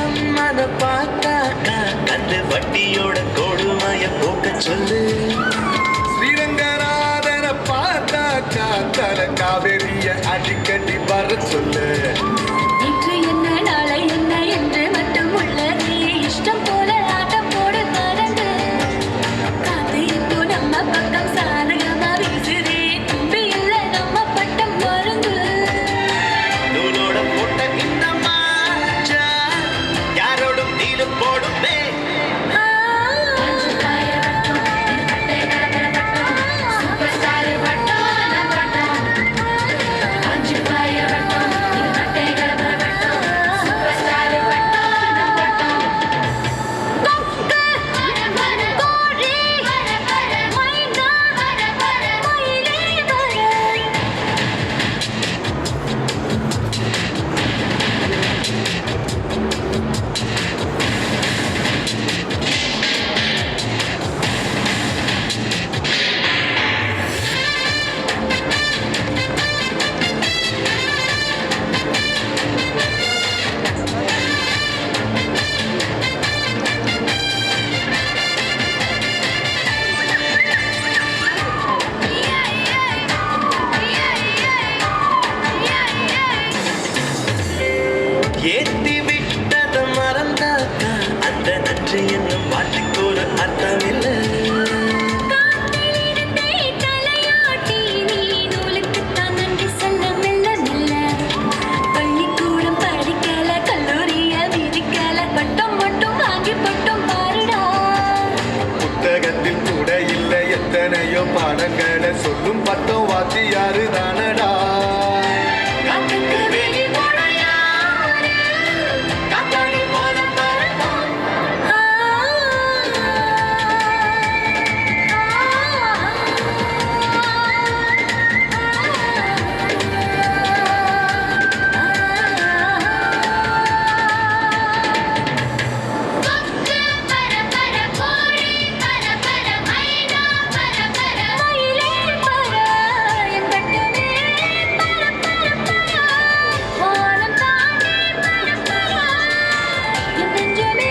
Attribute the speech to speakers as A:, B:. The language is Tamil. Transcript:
A: அம்மனை பார்த்தாக்கா அந்த வட்டியோட கொடுமைய போக்க சொல்லு.
B: ஸ்ரீரங்கநாதனை பார்த்தாக்கா தல காவேரிய அடிக்கடி வர சொல்லு.
C: இன்று என்ன நாளை என்ன என்று மட்டும் உள்ள நீ இஷ்டம் போல ஆட்டம் போடு மறந்து காத்து இப்போ நம்ம பக்கம் சாதகமா வீசுதே தும்பி இல்ல நம்ம பட்டம் மருந்து
A: நூலோட போட்ட இந்த மாச்சா யாரோடும் நீலும் போடுமே. ஏத்தி விட்டத மறந்தாக்கா அந்த நன்றி என்னும் வார்த்தைக்கு ஒரு அர்த்தம் இல்லை.
B: புத்தகத்தில் கூட இல்லை எத்தனையோ பாடங்களை சொல்லும் பட்டம் வாத்தியாரு தானடா.
C: Benjamin.